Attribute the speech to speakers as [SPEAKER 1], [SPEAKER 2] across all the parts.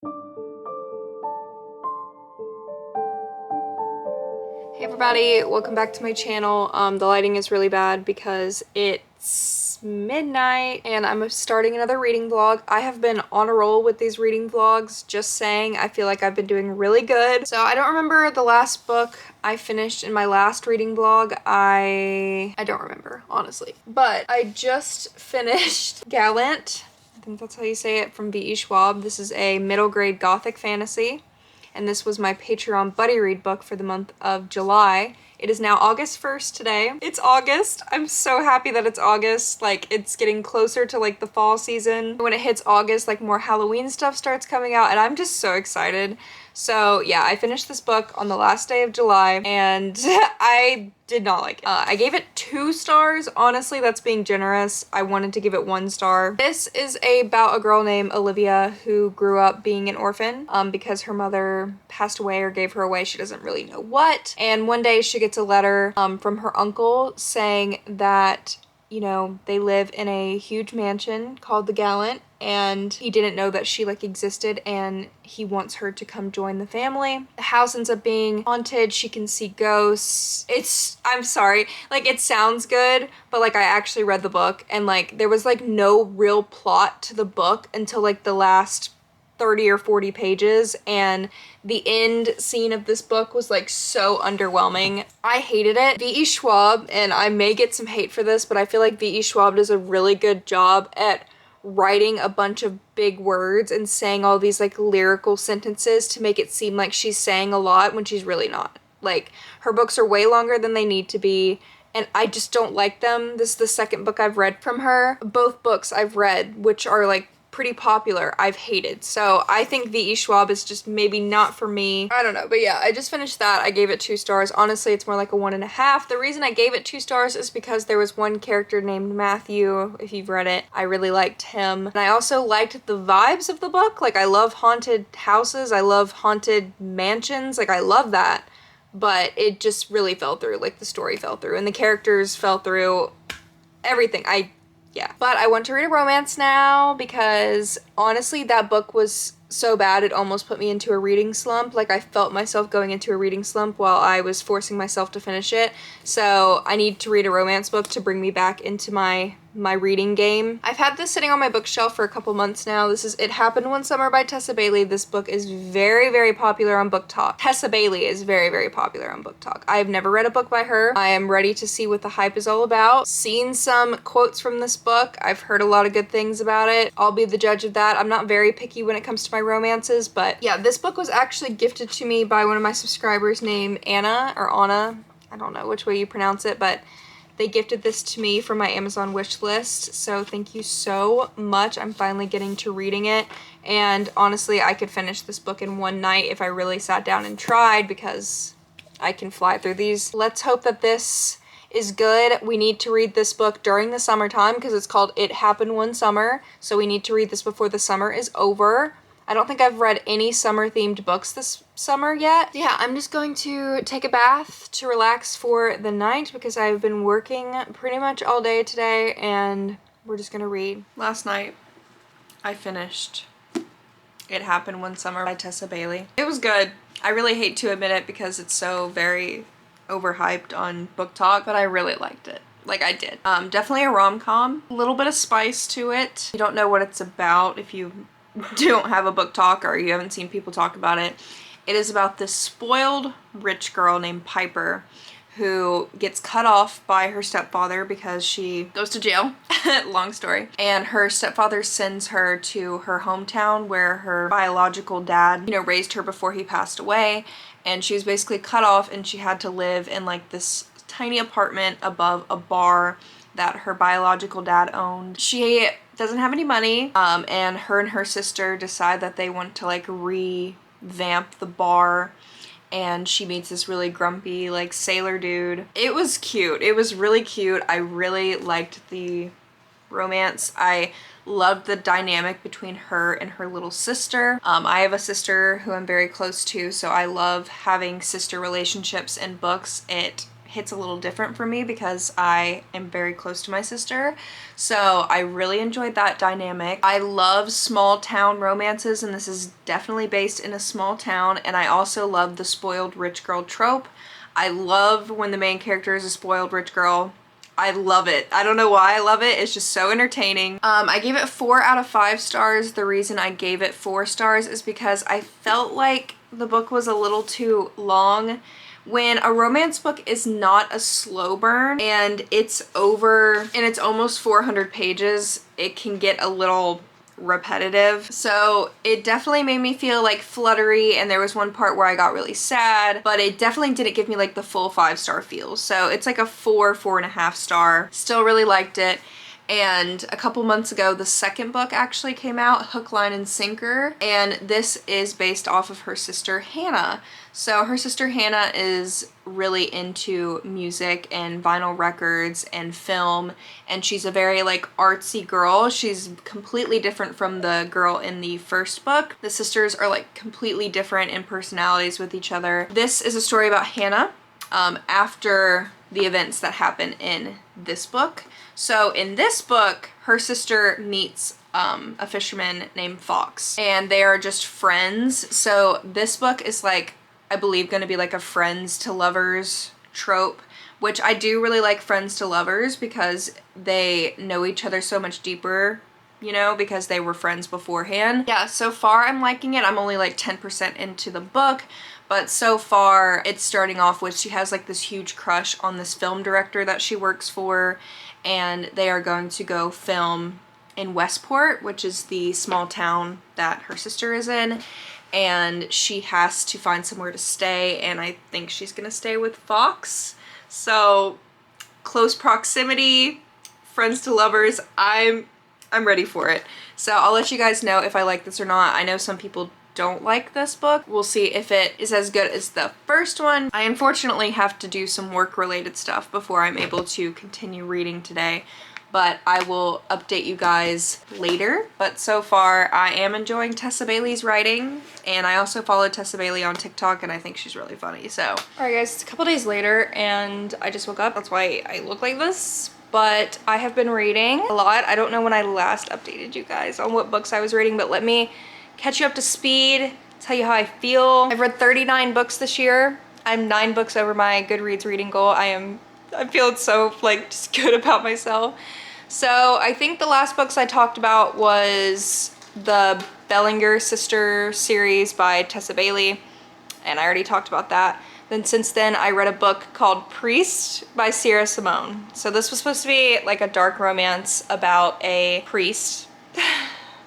[SPEAKER 1] Hey everybody, welcome back to my channel. The lighting is really bad because it's midnight and I'm starting another reading vlog. I have been on a roll with these reading vlogs, just saying. I feel like I've been doing really good. So I don't remember the last book I finished in my last reading vlog. I don't remember, honestly. But I just finished Gallant. I think that's how you say it, from V.E. Schwab. This is a middle grade gothic fantasy. And this was my Patreon buddy read book for the month of July. It is now August 1st today. It's August. I'm so happy that it's August. Like, it's getting closer to like the fall season. When it hits August, like more Halloween stuff starts coming out and I'm just so excited. So yeah, I finished this book on the last day of July and I did not like it. I gave it 2 stars. Honestly, that's being generous. I wanted to give it 1 star. This is about a girl named Olivia who grew up being an orphan because her mother passed away or gave her away. She doesn't really know what. And one day she gets a letter from her uncle saying that, you know, they live in a huge mansion called the Gallant and he didn't know that she like existed and he wants her to come join the family. The house ends up being haunted. She can see ghosts. I'm sorry, like it sounds good, but like I actually read the book and like there was like no real plot to the book until like the last 30 or 40 pages, and the end scene of this book was like so underwhelming. I hated it. V.E. Schwab, and I may get some hate for this, but I feel like V.E. Schwab does a really good job at writing a bunch of big words and saying all these like lyrical sentences to make it seem like she's saying a lot when she's really not. Like, her books are way longer than they need to be, and I just don't like them. This is the second book I've read from her. Both books I've read, which are like pretty popular, I've hated. So I think V.E. Schwab is just maybe not for me. I don't know, but yeah, I just finished that. I gave it 2 stars. Honestly, it's more like a 1.5. The reason I gave it 2 stars is because there was one character named Matthew, if you've read it. I really liked him. And I also liked the vibes of the book. Like, I love haunted houses. I love haunted mansions. Like, I love that. But it just really fell through. Like, the story fell through and the characters fell through. Everything. Yeah. But I want to read a romance now because honestly that book was so bad it almost put me into a reading slump. Like, I felt myself going into a reading slump while I was forcing myself to finish it. So I need to read a romance book to bring me back into my reading game. I've had this sitting on my bookshelf for a couple months now. This is It Happened One Summer by Tessa Bailey. This book is very, very popular on Book Talk. Tessa Bailey is very, very popular on Book Talk. I've never read a book by her. I am ready to see what the hype is all about. Seen some quotes from this book. I've heard a lot of good things about it. I'll be the judge of that. I'm not very picky when it comes to my romances, but yeah, this book was actually gifted to me by one of my subscribers named Anna, or Anna. I don't know which way you pronounce it, but they gifted this to me from my Amazon wish list, so thank you so much. I'm finally getting to reading it, and honestly, I could finish this book in one night if I really sat down and tried because I can fly through these. Let's hope that this is good. We need to read this book during the summertime because it's called It Happened One Summer, so we need to read this before the summer is over. I don't think I've read any summer-themed books this summer yet. Yeah, I'm just going to take a bath to relax for the night because I've been working pretty much all day today and we're just gonna read. Last night, I finished It Happened One Summer by Tessa Bailey. It was good. I really hate to admit it because it's so very overhyped on Book Talk, but I really liked it. Like, I did. Definitely a rom-com. A little bit of spice to it. You don't know what it's about if you don't have a Book Talk or you haven't seen people talk about it. It is about this spoiled rich girl named Piper who gets cut off by her stepfather because she goes to jail. Long story. And her stepfather sends her to her hometown where her biological dad, you know, raised her before he passed away. And she was basically cut off and she had to live in like this tiny apartment above a bar that her biological dad owned. She doesn't have any money, and her sister decide that they want to like revamp the bar, and she meets this really grumpy like sailor dude. It was cute. It was really cute. I really liked the romance. I loved the dynamic between her and her little sister. I have a sister who I'm very close to, so I love having sister relationships in books. It hits a little different for me because I am very close to my sister. So I really enjoyed that dynamic. I love small town romances, and this is definitely based in a small town. And I also love the spoiled rich girl trope. I love when the main character is a spoiled rich girl. I love it. I don't know why I love it. It's just so entertaining. I gave it 4 out of 5 stars. The reason I gave it 4 stars is because I felt like the book was a little too long. When a romance book is not a slow burn and it's almost 400 pages, it can get a little repetitive. So it definitely made me feel like fluttery, and there was one part where I got really sad, but it definitely didn't give me like the full 5-star feel. So it's like a 4.5 star. Still really liked it. And a couple months ago, the second book actually came out, Hook, Line, and Sinker, and this is based off of her sister Hannah. So her sister Hannah is really into music and vinyl records and film, and she's a very like artsy girl. She's completely different from the girl in the first book. The sisters are like completely different in personalities with each other. This is a story about Hannah after the events that happen in this book. So in this book, her sister meets a fisherman named Fox, and they are just friends. So this book is like, I believe, going to be like a friends to lovers trope, which I do really like friends to lovers because they know each other so much deeper, you know, because they were friends beforehand. Yeah, so far I'm liking it. I'm only like 10% into the book, but so far it's starting off with she has like this huge crush on this film director that she works for, and they are going to go film in Westport, which is the small town that her sister is in, and she has to find somewhere to stay, and I think she's gonna stay with Fox. So close proximity, friends to lovers, I'm ready for it. So I'll let you guys know if I like this or not. I know some people don't like this book. We'll see if it is as good as the first one. I unfortunately have to do some work related stuff before I'm able to continue reading today, but I will update you guys later. But so far I am enjoying Tessa Bailey's writing, and I also follow Tessa Bailey on TikTok, and I think she's really funny. So alright guys, it's a couple days later and I just woke up. That's why I look like this. But I have been reading a lot. I don't know when I last updated you guys on what books I was reading, but let me catch you up to speed, tell you how I feel. I've read 39 books this year. I'm 9 books over my Goodreads reading goal. I'm feeling so like just good about myself. So I think the last books I talked about was the Bellinger Sister series by Tessa Bailey, and I already talked about that. Then since then I read a book called Priest by Sierra Simone. So this was supposed to be like a dark romance about a priest.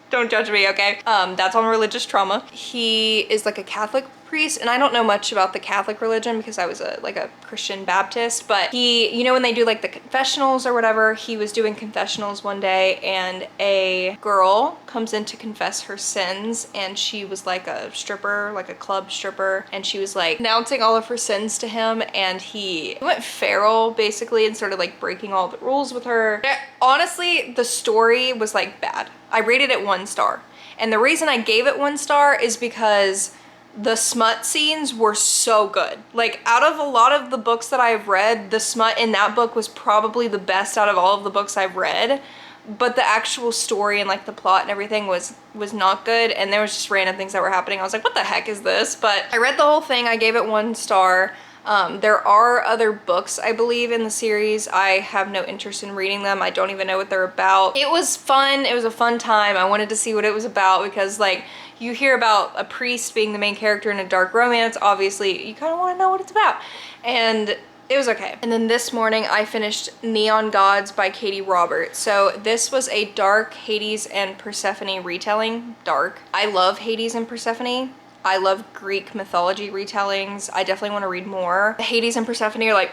[SPEAKER 1] Don't judge me, okay? That's on religious trauma. He is like a Catholic priest, and I don't know much about the Catholic religion because I was like a Christian Baptist, but he, you know, when they do like the confessionals or whatever, he was doing confessionals one day, and a girl comes in to confess her sins, and she was like a stripper, like a club stripper, and she was like announcing all of her sins to him, and he went feral basically and started like breaking all the rules with her. Honestly, the story was like bad. I rated it 1 star. And the reason I gave it 1 star is because the smut scenes were so good. Like, out of a lot of the books that I've read, the smut in that book was probably the best out of all of the books I've read. But the actual story and like the plot and everything was not good, and there was just random things that were happening. I was like, what the heck is this? But I read the whole thing. I gave it 1 star. There are other books, I believe, in the series. I have no interest in reading them. I don't even know what they're about. It was fun. It was a fun time. I wanted to see what it was about because, like, you hear about a priest being the main character in a dark romance. Obviously, you kind of want to know what it's about. And it was okay. And then this morning, I finished Neon Gods by Katie Roberts. So this was a dark Hades and Persephone retelling. Dark. I love Hades and Persephone. I love Greek mythology retellings. I definitely want to read more. Hades and Persephone are like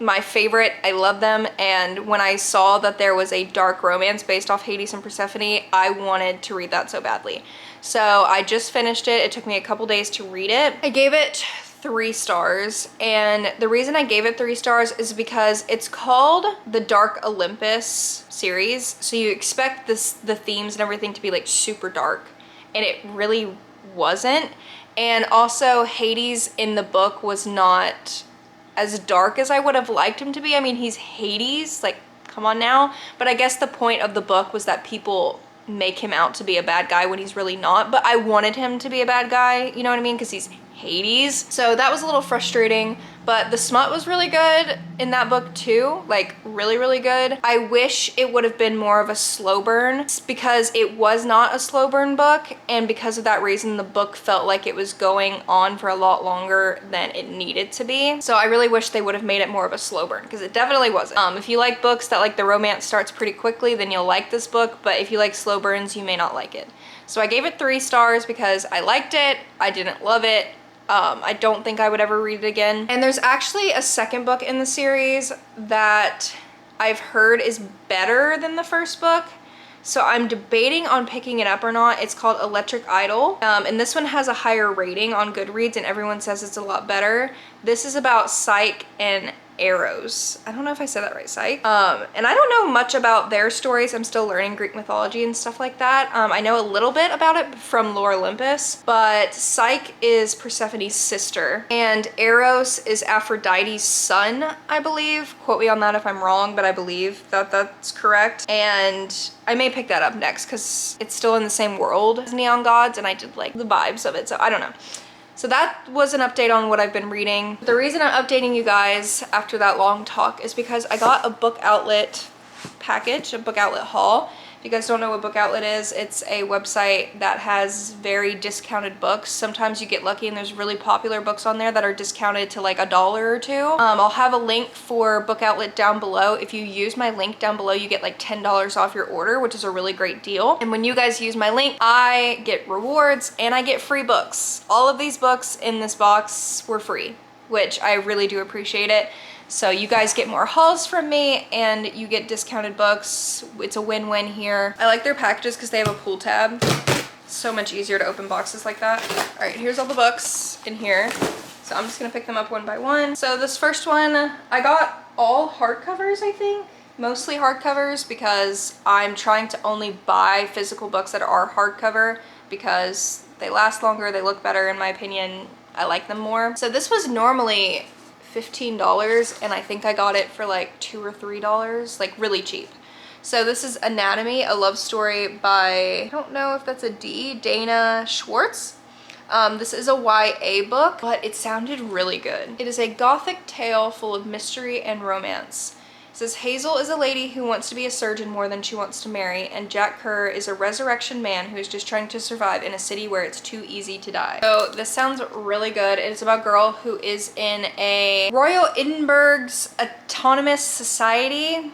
[SPEAKER 1] my favorite. I love them, and when I saw that there was a dark romance based off Hades and Persephone, I wanted to read that so badly. So I just finished it. It took me a couple days to read it. I gave it 3 stars, and the reason I gave it 3 stars is because it's called the Dark Olympus series, so you expect the themes and everything to be like super dark, and it really wasn't. And also Hades in the book was not as dark as I would have liked him to be. I mean, he's Hades, like, come on now. But I guess the point of the book was that people make him out to be a bad guy when he's really not. But I wanted him to be a bad guy, you know what I mean? Because he's Hades. So that was a little frustrating, but the smut was really good in that book too, like really, really good. I wish it would have been more of a slow burn because it was not a slow burn book, and because of that reason, the book felt like it was going on for a lot longer than it needed to be. So I really wish they would have made it more of a slow burn because it definitely wasn't. If you like books that like the romance starts pretty quickly, then you'll like this book, but if you like slow burns, you may not like it. So I gave it 3 stars because I liked it. I didn't love it. I don't think I would ever read it again. And there's actually a second book in the series that I've heard is better than the first book. So I'm debating on picking it up or not. It's called Electric Idol. And this one has a higher rating on Goodreads and everyone says it's a lot better. This is about Psyche and Eros. I don't know if I said that right, Psyche. And I don't know much about their stories. I'm still learning Greek mythology and stuff like that. I know a little bit about it from Lore Olympus, but Psyche is Persephone's sister and Eros is Aphrodite's son, I believe. Quote me on that if I'm wrong, but I believe that that's correct. And I may pick that up next because it's still in the same world as Neon Gods and I did like the vibes of it, so I don't know. So that was an update on what I've been reading. The reason I'm updating you guys after that long talk is because I got a book outlet package, a book outlet haul. If you guys don't know what Book Outlet is, it's a website that has very discounted books. Sometimes you get lucky and there's really popular books on there that are discounted to like $1 or $2. I'll have a link for Book Outlet down below. If you use my link down below, you get like $10 off your order, which is a really great deal. And when you guys use my link, I get rewards and I get free books. All of these books in this box were free, which I really do appreciate it. So you guys get more hauls from me and you get discounted books. It's a win-win here. I like their packages because they have a pull tab. So much easier to open boxes like that. All right, here's all the books in here. So I'm just gonna pick them up one by one. So this first one, I got all hardcovers, I think. Mostly hardcovers because I'm trying to only buy physical books that are hardcover because they last longer, they look better in my opinion. I like them more. So this was normally $15 and I think I got it for like $2 or $3, like really cheap. So this is Anatomy, a love story by, I don't know if that's a D, Dana Schwartz. This is a YA book, but it sounded really good. It is a gothic tale full of mystery and romance. It says Hazel is a lady who wants to be a surgeon more than she wants to marry, and Jack Kerr is a resurrection man who is just trying to survive in a city where it's too easy to die. So this sounds really good. It's about a girl who is in a Royal Edinburgh's Autonomous Society.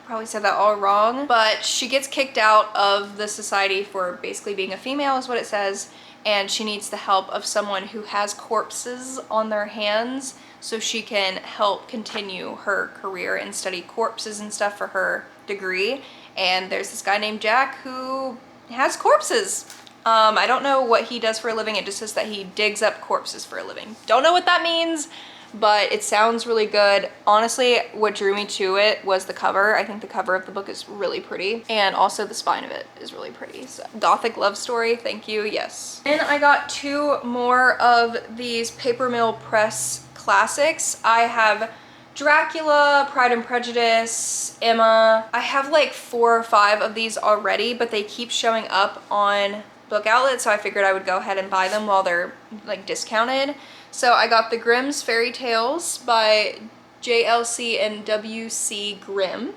[SPEAKER 1] Probably said that all wrong, but she gets kicked out of the society for basically being a female is what it says, and she needs the help of someone who has corpses on their hands so she can help continue her career and study corpses and stuff for her degree. And there's this guy named Jack who has corpses. I don't know what he does for a living. It just says that he digs up corpses for a living. Don't know what that means, but it sounds really good. Honestly, what drew me to it was the cover. I think the cover of the book is really pretty, and also the spine of it is really pretty. So gothic love story, thank you, yes. And I got 2 more of these Paper Mill Press classics. I have Dracula, Pride and Prejudice, Emma. I have like 4 or 5 of these already, but they keep showing up on Book Outlet, so I figured I would go ahead and buy them while they're like discounted. So I got the Grimm's Fairy Tales by JLC and WC Grimm.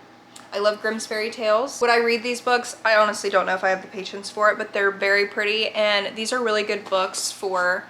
[SPEAKER 1] I love Grimm's Fairy Tales. Would I read these books? I honestly don't know if I have the patience for it, but they're very pretty, and these are really good books for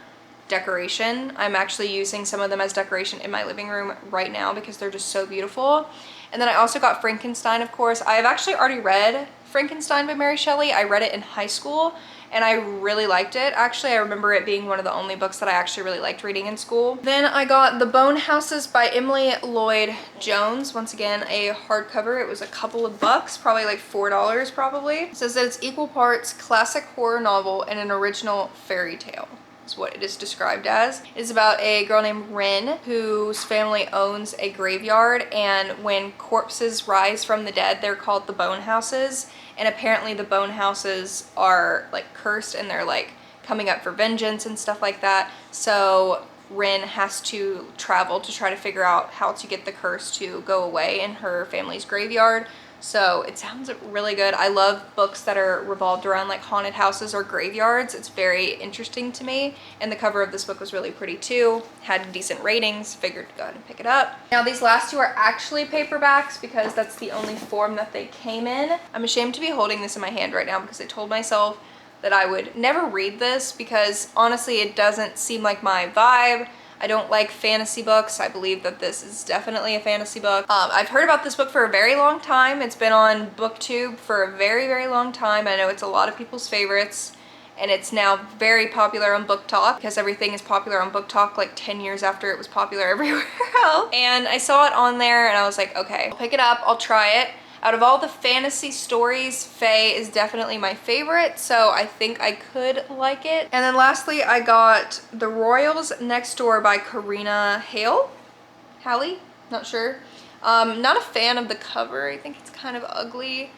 [SPEAKER 1] decoration. I'm actually using some of them as decoration in my living room right now because they're just so beautiful. And then I also got Frankenstein, of course. I have actually already read Frankenstein by Mary Shelley. I read it in high school and I really liked it. Actually, I remember it being one of the only books that I actually really liked reading in school. Then I got The Bone Houses by Emily Lloyd Jones. Once again, a hardcover. It was a couple of bucks, probably like $4 probably. It says that it's equal parts classic horror novel and an original fairy tale. Is what it is described as. It's about a girl named Rin whose family owns a graveyard, and when corpses rise from the dead, they're called the bone houses, and apparently the bone houses are like cursed and they're like coming up for vengeance and stuff like that. So Rin has to travel to try to figure out how to get the curse to go away in her family's graveyard. So it sounds really good. I love books that are revolved around like haunted houses or graveyards. It's very interesting to me. And the cover of this book was really pretty too. Had decent ratings, figured to go ahead and pick it up. Now these last two are actually paperbacks because that's the only form that they came in. I'm ashamed to be holding this in my hand right now because I told myself that I would never read this because honestly it doesn't seem like my vibe. I don't like fantasy books. I believe that this is definitely a fantasy book. I've heard about this book for a very long time. It's been on BookTube for a very, very long time. I know it's a lot of people's favorites, and it's now very popular on Book Talk because everything is popular on Book Talk like 10 years after it was popular everywhere else. And I saw it on there and I was like, okay, I'll pick it up, I'll try it. Out of all the fantasy stories, Fae is definitely my favorite, so I think I could like it. And then lastly, I got The Royals Next Door by Karina Halley, not sure. Not a fan of the cover. I think it's kind of ugly,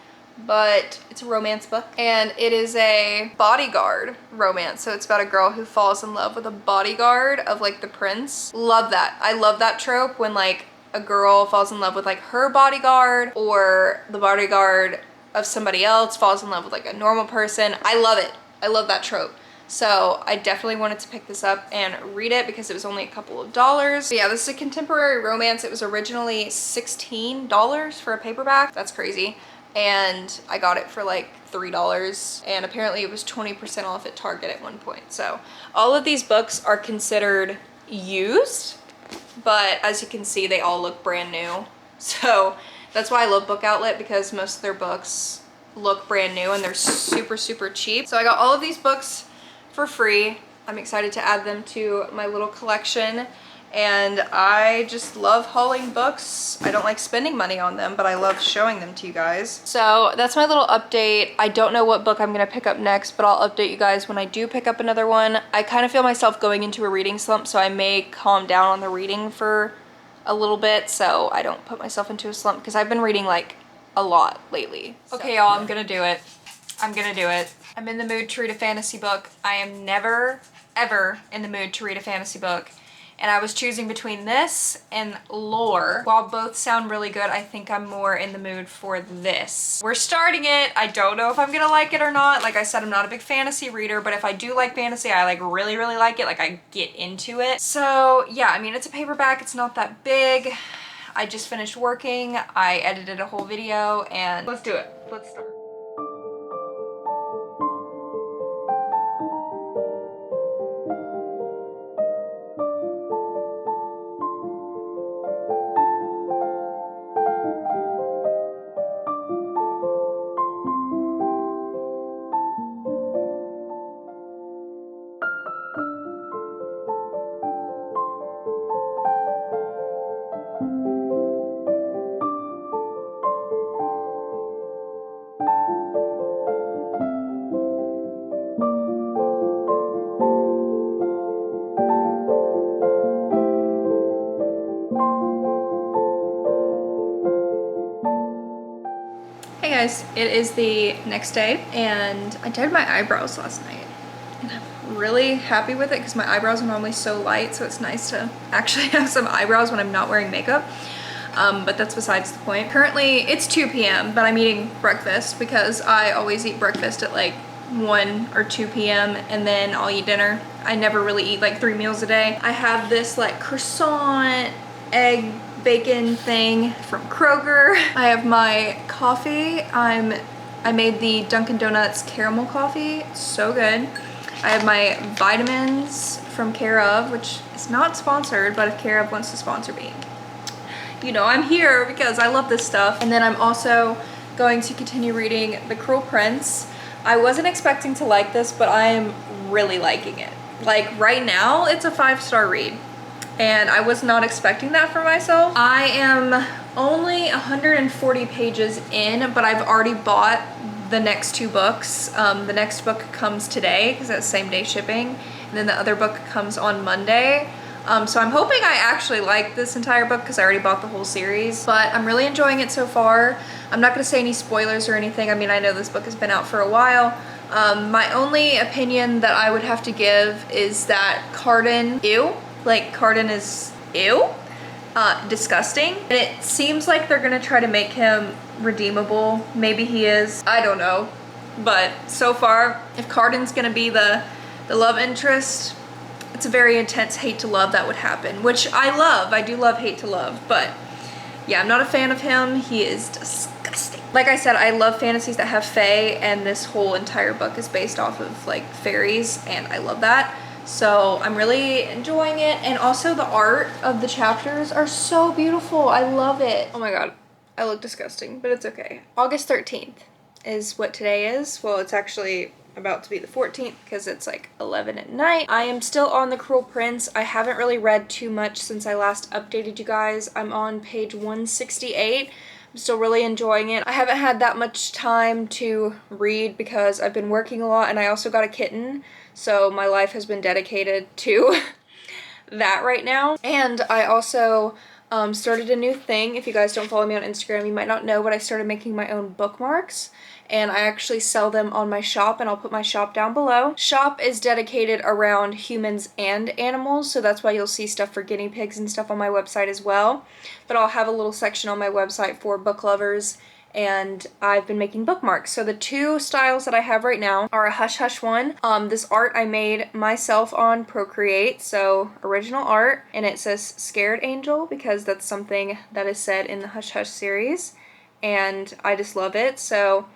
[SPEAKER 1] but it's a romance book. And it is a bodyguard romance, so it's about a girl who falls in love with a bodyguard of like the prince. Love that. I love that trope when like a girl falls in love with like her bodyguard or the bodyguard of somebody else falls in love with like a normal person. I love it. I love that trope. So I definitely wanted to pick this up and read it because it was only a couple of dollars. But yeah, this is a contemporary romance. It was originally $16 for a paperback. That's crazy. And I got it for like $3, and apparently it was 20% off at Target at one point. So all of these books are considered used, but as you can see, they all look brand new. So that's why I love Book Outlet, because most of their books look brand new and they're super, super cheap. So I got all of these books for free. I'm excited to add them to my little collection. And I just love hauling books. I don't like spending money on them, but I love showing them to you guys. So that's my little update. I don't know what book I'm gonna pick up next, but I'll update you guys when I do pick up another one. I kind of feel myself going into a reading slump, so I may calm down on the reading for a little bit so I don't put myself into a slump, because I've been reading like a lot lately. So. Okay, y'all, I'm gonna do it. I'm gonna do it. I'm in the mood to read a fantasy book. I am never, ever in the mood to read a fantasy book. And I was choosing between this and Lore. While both sound really good, I think I'm more in the mood for this. We're starting it. I don't know if I'm gonna like it or not. Like I said, I'm not a big fantasy reader, but if I do like fantasy, I like really, really like it. Like I get into it. So yeah, I mean, it's a paperback. It's not that big. I just finished working. I edited a whole video and let's do it. Let's start. Hey guys, it is the next day and I dyed my eyebrows last night and I'm really happy with it because my eyebrows are normally so light, so it's nice to actually have some eyebrows when I'm not wearing makeup. But that's besides the point. Currently it's 2 p.m. but I'm eating breakfast because I always eat breakfast at like 1 or 2 p.m. and then I'll eat dinner. I never really eat like 3 meals a day. I have this like croissant, egg, bacon thing from Kroger. I have my coffee. I made the Dunkin' Donuts caramel coffee. It's so good. I have my vitamins from Care of, which is not sponsored, but if Care of wants to sponsor me, you know I'm here because I love this stuff. And then I'm also going to continue reading The Cruel Prince. I wasn't expecting to like this, but I am really liking it. Like right now, it's a 5-star read. And I was not expecting that for myself. I am only 140 pages in, but I've already bought the next 2 books. The next book comes today because that's same day shipping, and then the other book comes on Monday. So I'm hoping I actually like this entire book because I already bought the whole series, but I'm really enjoying it so far. I'm not gonna say any spoilers or anything. I mean, I know this book has been out for a while. My only opinion that I would have to give is that Cardan, ew. Like, Carden is ew, disgusting. And it seems like they're gonna try to make him redeemable. Maybe he is, I don't know. But so far, if Carden's gonna be the love interest, it's a very intense hate to love that would happen, which I love. I do love hate to love, but yeah, I'm not a fan of him. He is disgusting. Like I said, I love fantasies that have fae, and this whole entire book is based off of like fairies, and I love that. So I'm really enjoying it, and also the art of the chapters are so beautiful. I love it. Oh my god, I look disgusting, but it's okay. August 13th is what today is. Well, it's actually about to be the 14th because it's like 11 at night. I am still on The Cruel Prince. I haven't really read too much since I last updated you guys. I'm on page 168. I'm still really enjoying it. I haven't had that much time to read because I've been working a lot, and I also got a kitten, so my life has been dedicated to that right now. And I also started a new thing. If you guys don't follow me on Instagram, you might not know, but I started making my own bookmarks, and I actually sell them on my shop, and I'll put my shop down below. Shop is dedicated around humans and animals, so that's why you'll see stuff for guinea pigs and stuff on my website as well. But I'll have a little section on my website for book lovers, and I've been making bookmarks. So the two styles that I have right now are a Hush Hush one. This art I made myself on Procreate, so original art, and it says Scared Angel because that's something that is said in the Hush Hush series, and I just love it. So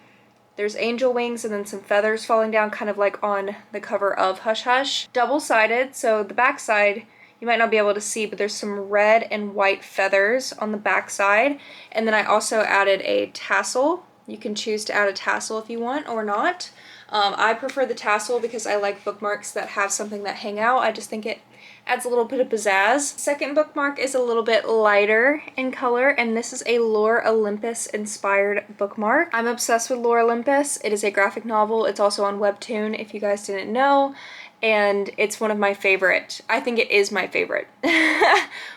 [SPEAKER 1] there's angel wings and then some feathers falling down, kind of like on the cover of Hush Hush. Double-sided, so the back side you might not be able to see, but there's some red and white feathers on the back side. And then I also added a tassel. You can choose to add a tassel if you want or not. I prefer the tassel because I like bookmarks that have something that hang out. I just think it adds a little bit of pizzazz. Second bookmark is a little bit lighter in color, and this is a Lore Olympus inspired bookmark. I'm obsessed with Lore Olympus. It is a graphic novel. It's also on Webtoon, if you guys didn't know, and it's one of my favorite. I think it is my favorite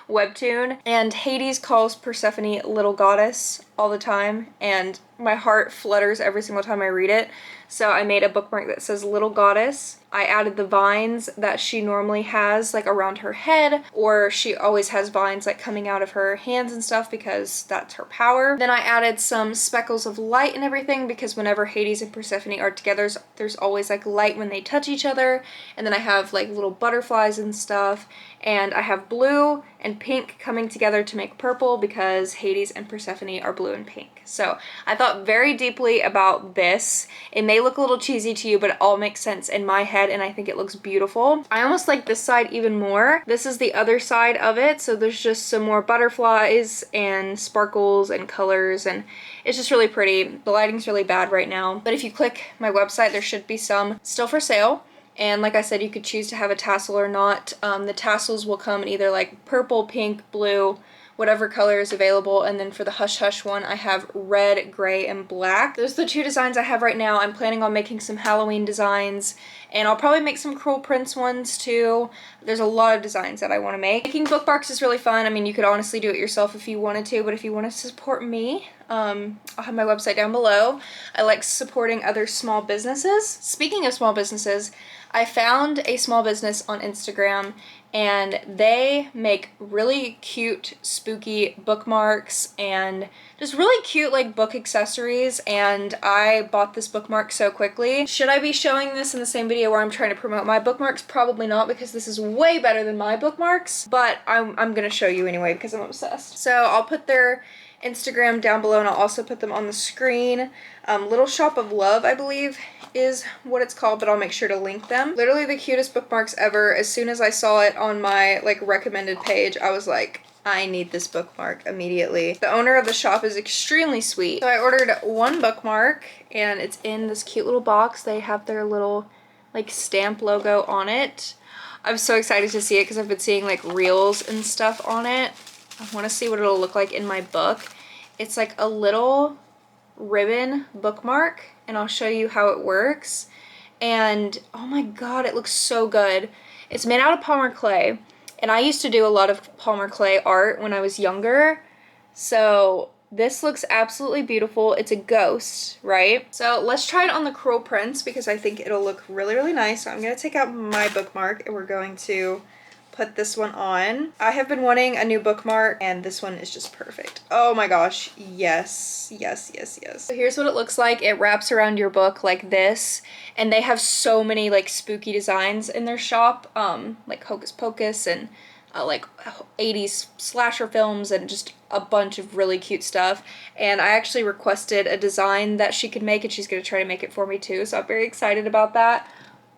[SPEAKER 1] webtoon. And Hades calls Persephone little goddess all the time, and my heart flutters every single time I read it. So I made a bookmark that says little goddess. I added the vines that she normally has like around her head, or she always has vines like coming out of her hands and stuff because that's her power. Then I added some speckles of light and everything because whenever Hades and Persephone are together, there's always like light when they touch each other. And then I have like little butterflies and stuff, and I have blue and pink coming together to make purple because Hades and Persephone are blue and pink. So I thought very deeply about this. It may look a little cheesy to you, but it all makes sense in my head, and I think it looks beautiful. I almost like this side even more. This is the other side of it, so there's just some more butterflies and sparkles and colors, and it's just really pretty. The lighting's really bad right now, but if you click my website, there should be some still for sale. And like I said, you could choose to have a tassel or not. The tassels will come in either like purple, pink, blue, whatever color is available. And then for the Hush Hush one, I have red, gray, and black. Those are the two designs I have right now. I'm planning on making some Halloween designs, and I'll probably make some Cruel Prince ones too. There's a lot of designs that I want to make. Making bookmarks is really fun. I mean, you could honestly do it yourself if you wanted to, but if you want to support me, I'll have my website down below. I like supporting other small businesses. Speaking of small businesses, I found a small business on Instagram, and they make really cute, spooky bookmarks and just really cute like book accessories, and I bought this bookmark so quickly. Should I be showing this in the same video where I'm trying to promote my bookmarks? Probably not, because this is way better than my bookmarks, but I'm gonna show you anyway because I'm obsessed. So I'll put their Instagram down below, and I'll also put them on the screen. Little Shop of Love, I believe, is what it's called, but I'll make sure to link them. Literally the cutest bookmarks ever. As soon as I saw it on my like recommended page, I was like, I need this bookmark immediately. The owner of the shop is extremely sweet. So I ordered one bookmark, and it's in this cute little box. They have their little like stamp logo on it. I'm so excited to see it because I've been seeing like reels and stuff on it. I want to see what it'll look like in my book. It's like a little ribbon bookmark, and I'll show you how it works. And oh my god, it looks so good. It's made out of Palmer clay, and I used to do a lot of Palmer clay art when I was younger, so this looks absolutely beautiful. It's a ghost, right? So let's try it on the Cruel Prince because I think it'll look really, really nice. So I'm going to take out my bookmark, and we're going to put this one on. I have been wanting a new bookmark and this one is just perfect. Oh my gosh, yes, yes, yes, yes. So here's what it looks like. It wraps around your book like this, and they have so many like spooky designs in their shop, like Hocus Pocus and like 80s slasher films and just a bunch of really cute stuff. And I actually requested a design that she could make, and she's gonna try to make it for me too, so I'm very excited about that.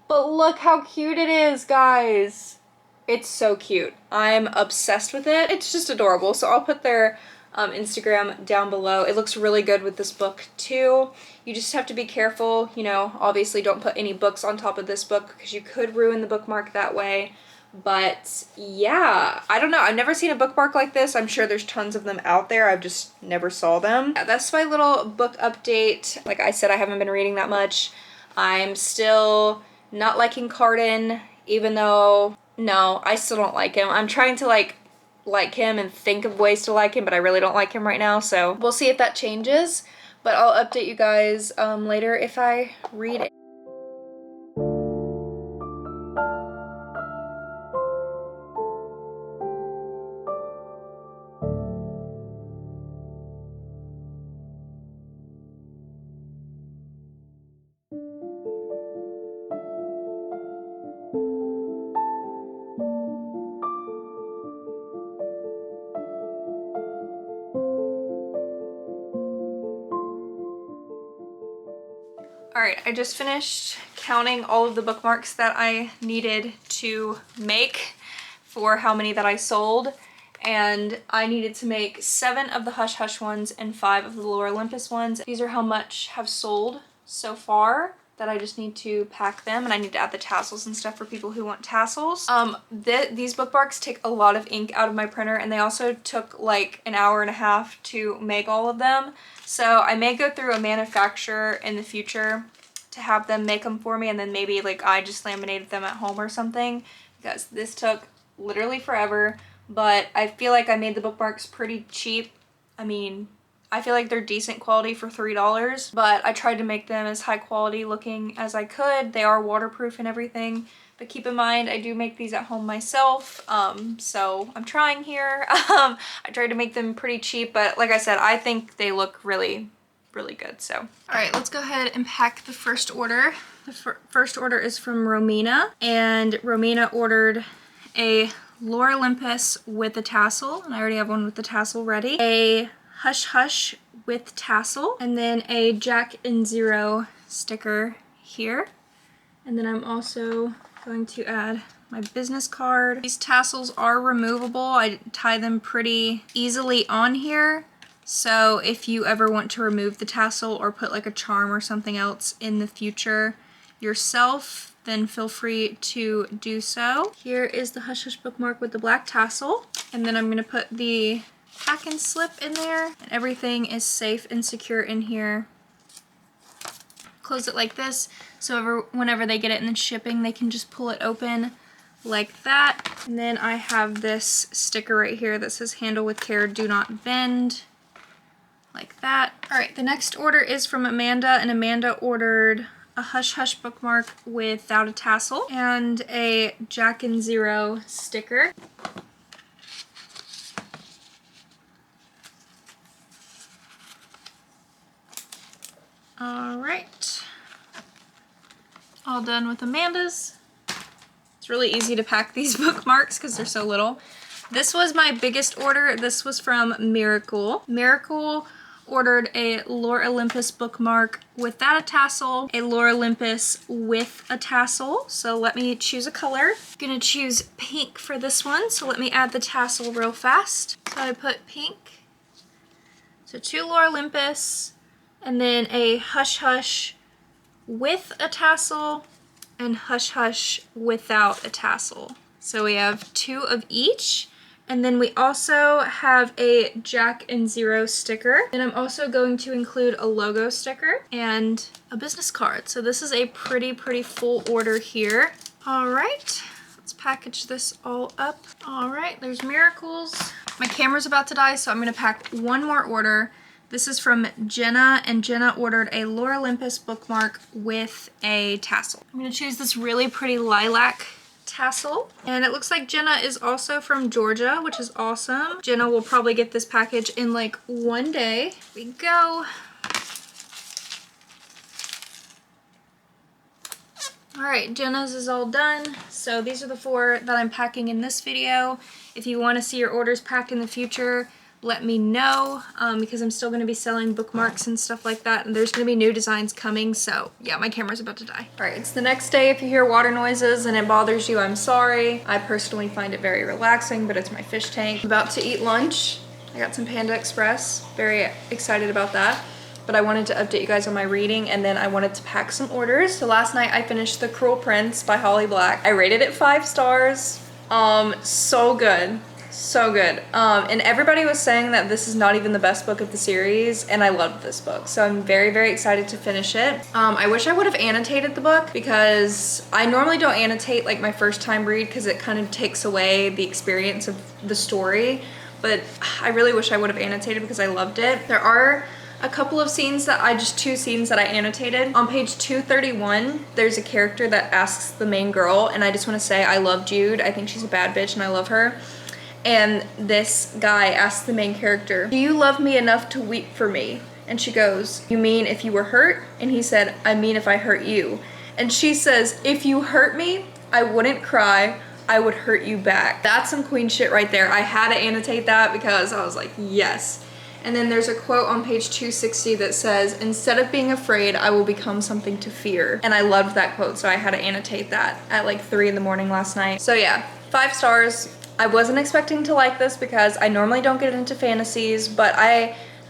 [SPEAKER 1] But look how cute it is, guys. It's so cute. I'm obsessed with it. It's just adorable. So I'll put their Instagram down below. It looks really good with this book too. You just have to be careful, you know, obviously don't put any books on top of this book because you could ruin the bookmark that way. But yeah, I don't know. I've never seen a bookmark like this. I'm sure there's tons of them out there. I've just never saw them. Yeah, that's my little book update. Like I said, I haven't been reading that much. I'm still not liking Carden, even though, no, I still don't like him. I'm trying to like him and think of ways to like him, but I really don't like him right now. So we'll see if that changes, but I'll update you guys later if I read it. Alright, I just finished counting all of the bookmarks that I needed to make for how many that I sold, and I needed to make 7 of the Hush Hush ones and 5 of the Lore Olympus ones. These are how much have sold so far that I just need to pack them, and I need to add the tassels and stuff for people who want tassels. These bookmarks take a lot of ink out of my printer, and they also took like an hour and a half to make all of them. So I may go through a manufacturer in the future to have them make them for me, and then maybe like I just laminated them at home or something, because this took literally forever. But I feel like I made the bookmarks pretty cheap. I mean, I feel like they're decent quality for $3, but I tried to make them as high quality looking as I could. They are waterproof and everything, but keep in mind I do make these at home myself, so I'm trying here. I tried to make them pretty cheap, but like I said, I think they look really good. So all right, let's go ahead and pack the first order. The first order is from Romina, and Romina ordered a Lore Olympus with a tassel, and I already have one with the tassel ready, a Hush Hush with tassel, and then a Jack and Zero sticker here. And then I'm also going to add my business card. These tassels are removable. I tie them pretty easily on here. So if you ever want to remove the tassel or put like a charm or something else in the future yourself, then feel free to do so. Here is the Hush Hush bookmark with the black tassel. And then I'm gonna put the pack and slip in there, and everything is safe and secure in here. Close it like this, so whenever they get it in the shipping, they can just pull it open like that. And then I have this sticker right here that says handle with care, do not bend, like that. All right, the next order is from Amanda, and Amanda ordered a Hush Hush bookmark without a tassel and a Jack and Zero sticker. All right, all done with Amanda's. It's really easy to pack these bookmarks because they're so little. This was my biggest order. This was from Miracle. Miracle ordered a Lore Olympus bookmark without a tassel, a Lore Olympus with a tassel. So let me choose a color. I'm gonna choose pink for this one, so let me add the tassel real fast. So I put pink. So 2 Lore Olympus, and then a Hush Hush with a tassel and Hush Hush without a tassel. So we have 2 of each. And then we also have a Jack and Zero sticker. And I'm also going to include a logo sticker and a business card. So this is a pretty full order here. All right, let's package this all up. All right, there's Miracles. My camera's about to die, so I'm gonna pack one more order. This is from Jenna, and Jenna ordered a Lore Olympus bookmark with a tassel. I'm gonna choose this really pretty lilac tassel. And it looks like Jenna is also from Georgia, which is awesome. Jenna will probably get this package in like one day. Here we go. Alright, Jenna's is all done. So these are the 4 that I'm packing in this video. If you want to see your orders packed in the future, let me know, because I'm still going to be selling bookmarks and stuff like that, and there's going to be new designs coming, so yeah, my camera's about to die. Alright, it's the next day. If you hear water noises and it bothers you, I'm sorry. I personally find it very relaxing, but it's my fish tank. I'm about to eat lunch. I got some Panda Express. Very excited about that. But I wanted to update you guys on my reading, and then I wanted to pack some orders. So last night I finished The Cruel Prince by Holly Black. I rated it 5 stars. So good. So good. And everybody was saying that this is not even the best book of the series, and I loved this book. So I'm very, very excited to finish it. I wish I would have annotated the book, because I normally don't annotate like my first time read because it kind of takes away the experience of the story. But I really wish I would have annotated because I loved it. There are a couple of scenes that two scenes that I annotated. On page 231, there's a character that asks the main girl, and I just want to say I love Jude. I think she's a bad bitch and I love her. And this guy asks the main character, "Do you love me enough to weep for me?" And she goes, "You mean if you were hurt?" And he said, "I mean if I hurt you." And she says, "If you hurt me, I wouldn't cry. I would hurt you back." That's some queen shit right there. I had to annotate that because I was like, yes. And then there's a quote on page 260 that says, "Instead of being afraid, I will become something to fear." And I loved that quote, so I had to annotate that at like 3 in the morning last night. So yeah, 5 stars. I wasn't expecting to like this because I normally don't get into fantasies, but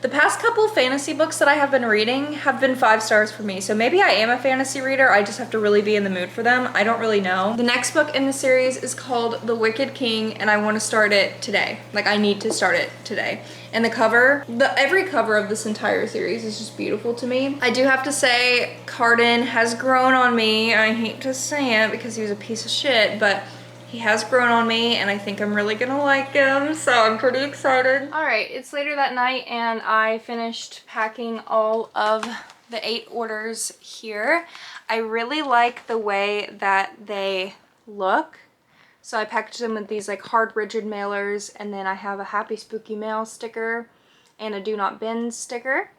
[SPEAKER 1] the past couple fantasy books that I have been reading have been 5 stars for me. So maybe I am a fantasy reader, I just have to really be in the mood for them. I don't really know. The next book in the series is called The Wicked King, and I want to start it today. Like, I need to start it today. And the cover, every cover of this entire series is just beautiful to me. I do have to say, Carden has grown on me. I hate to say it because he was a piece of shit, but he has grown on me, and I think I'm really gonna like him, so I'm pretty excited. Alright, it's later that night, and I finished packing all of the 8 orders here. I really like the way that they look. So I packaged them with these like hard rigid mailers, and then I have a Happy Spooky Mail sticker and a Do Not Bend sticker.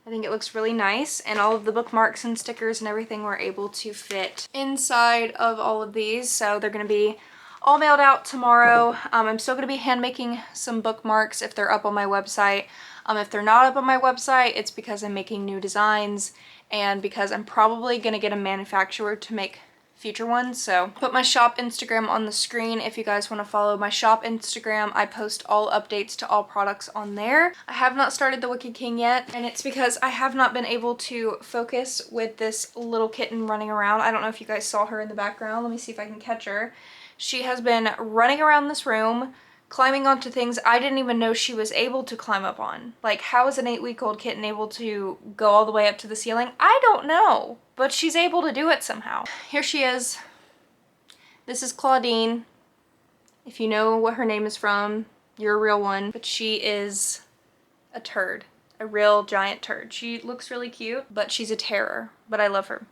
[SPEAKER 1] I think it looks really nice, and all of the bookmarks and stickers and everything were able to fit inside of all of these, so they're going to be all mailed out tomorrow. I'm still going to be hand making some bookmarks if they're up on my website. If they're not up on my website, it's because I'm making new designs and because I'm probably going to get a manufacturer to make future ones. So put my shop Instagram on the screen if you guys want to follow my shop Instagram. I post all updates to all products on there. I have not started The Wicked King yet, and it's because I have not been able to focus with this little kitten running around. I don't know if you guys saw her in the background. Let me see if I can catch her. She has been running around this room, climbing onto things I didn't even know she was able to climb up on. Like, how is an 8-week-old kitten able to go all the way up to the ceiling? I don't know, but she's able to do it somehow. Here she is. This is Claudine. If you know what her name is from, you're a real one, but she is a turd. A real giant turd. She looks really cute, but she's a terror, but I love her.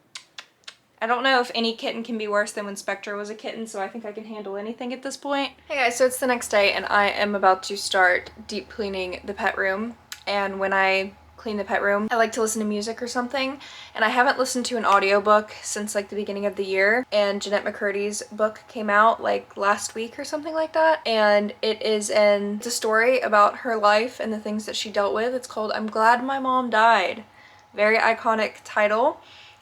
[SPEAKER 1] I don't know if any kitten can be worse than when Spectre was a kitten, so I think I can handle anything at this point. Hey guys, so it's the next day, and I am about to start deep cleaning the pet room. And when I clean the pet room, I like to listen to music or something, and I haven't listened to an audiobook since like the beginning of the year, and Jeanette McCurdy's book came out like last week or something like that, and it's a story about her life and the things that she dealt with. It's called I'm Glad My Mom Died. Very iconic title.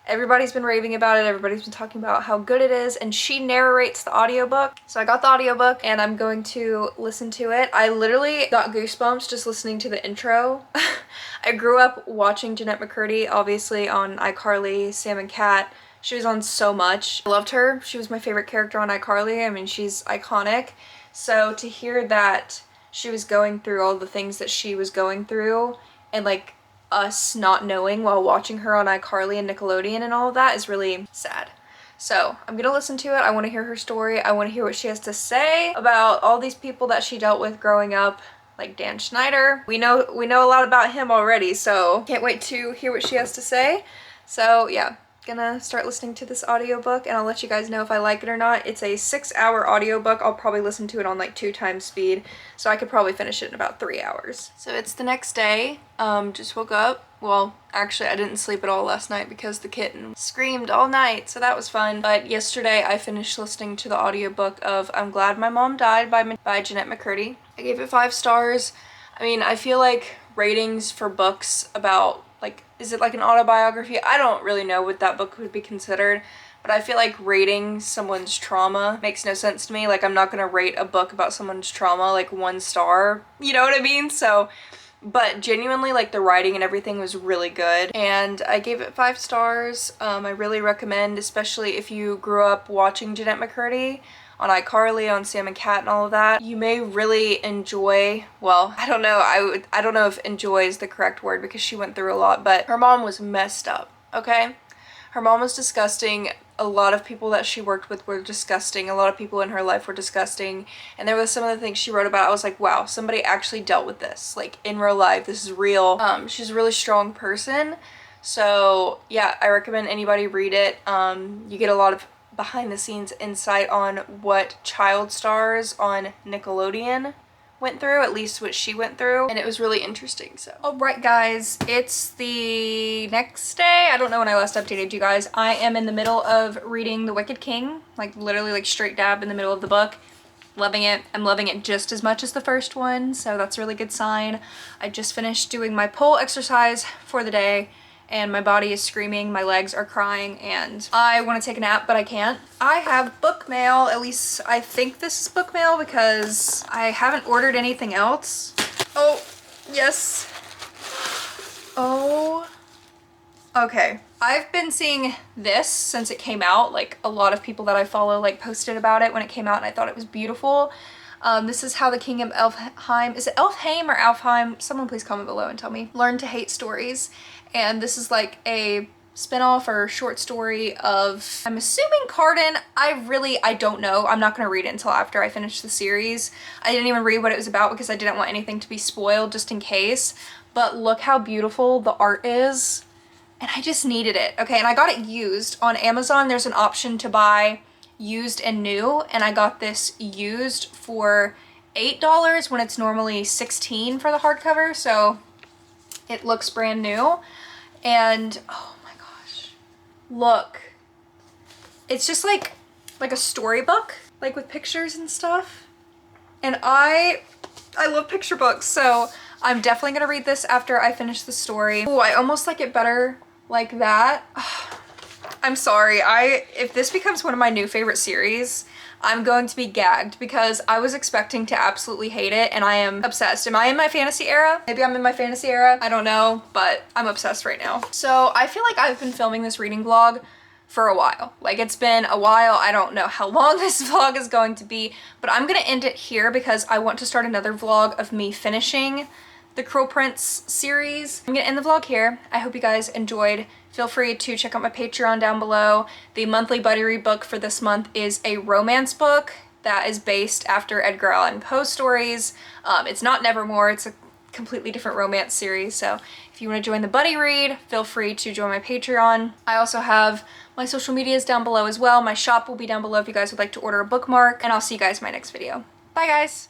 [SPEAKER 1] Everybody's been raving about it, everybody's been talking about how good it is, and she narrates the audiobook. So I got the audiobook and I'm going to listen to it. I literally got goosebumps just listening to the intro. I grew up watching Jeanette McCurdy, obviously on iCarly, Sam and Cat. She was on so much. I loved her. She was my favorite character on iCarly. I mean, she's iconic. So to hear that she was going through all the things that she was going through, and like us not knowing while watching her on iCarly and Nickelodeon and all of that, is really sad. So I'm gonna listen to it. I want to hear her story. I want to hear what she has to say about all these people that she dealt with growing up, like Dan Schneider. We know a lot about him already, so can't wait to hear what she has to say. So yeah, gonna start listening to this audiobook and I'll let you guys know if I like it or not. It's a 6-hour audiobook. I'll probably listen to it on like 2 times speed, so I could probably finish it in about 3 hours. So it's the next day. Just woke up. Well, actually I didn't sleep at all last night because the kitten screamed all night, so that was fun. But yesterday I finished listening to the audiobook of I'm Glad My Mom Died by Jeanette McCurdy. I gave it 5 stars. I mean, I feel like ratings for books about, like, is it like an autobiography? I don't really know what that book would be considered, but I feel like rating someone's trauma makes no sense to me. Like, I'm not gonna rate a book about someone's trauma like 1 star, you know what I mean? So, but genuinely, like, the writing and everything was really good, and I gave it 5 stars. I really recommend, especially if you grew up watching Jeanette McCurdy on iCarly, on Sam and Cat and all of that. You may really enjoy, well, I don't know, I don't know if enjoy is the correct word because she went through a lot, but her mom was messed up, okay? Her mom was disgusting. A lot of people that she worked with were disgusting. A lot of people in her life were disgusting. And there was some of the things she wrote about, I was like, wow, somebody actually dealt with this. Like, in real life, this is real. She's a really strong person. So, yeah, I recommend anybody read it. You get a lot of behind the scenes insight on what child stars on Nickelodeon went through, at least what she went through, and it was really interesting. So alright guys, it's the next day. I don't know when I last updated you guys. I am in the middle of reading The Wicked King, like literally like straight dab in the middle of the book. Loving it. I'm loving it just as much as the first one, so that's a really good sign. I just finished doing my pole exercise for the day and my body is screaming, my legs are crying, and I want to take a nap, but I can't. I have book mail, at least I think this is book mail because I haven't ordered anything else. Oh, yes. Oh, okay. I've been seeing this since it came out. Like, a lot of people that I follow like posted about it when it came out and I thought it was beautiful. This is How the King of Elfheim, is it Elfheim or Alfheim? Someone please comment below and tell me. Learn to Hate Stories. And this is like a spin-off or short story of, I'm assuming Cardan. I don't know. I'm not gonna read it until after I finish the series. I didn't even read what it was about because I didn't want anything to be spoiled just in case. But look how beautiful the art is. And I just needed it. Okay, and I got it used. On Amazon, there's an option to buy used and new, and I got this used for $8 when it's normally $16 for the hardcover, so it looks brand new. And oh my gosh, look, it's just like a storybook, like with pictures and stuff, and I love picture books, so I'm definitely gonna read this after I finish the story. Oh, I almost like it better like that. I'm sorry, if this becomes one of my new favorite series, I'm going to be gagged because I was expecting to absolutely hate it and I am obsessed. Am I in my fantasy era? Maybe I'm in my fantasy era. I don't know, but I'm obsessed right now. So I feel like I've been filming this reading vlog for a while. Like, it's been a while. I don't know how long this vlog is going to be, but I'm gonna end it here because I want to start another vlog of me finishing the Cruel Prince series. I'm gonna end the vlog here. I hope you guys enjoyed. Feel free to check out my Patreon down below. The monthly buddy read book for this month is a romance book that is based after Edgar Allan Poe stories. It's not Nevermore, it's a completely different romance series, so if you want to join the buddy read, feel free to join my Patreon. I also have my social medias down below as well. My shop will be down below if you guys would like to order a bookmark, and I'll see you guys in my next video. Bye guys!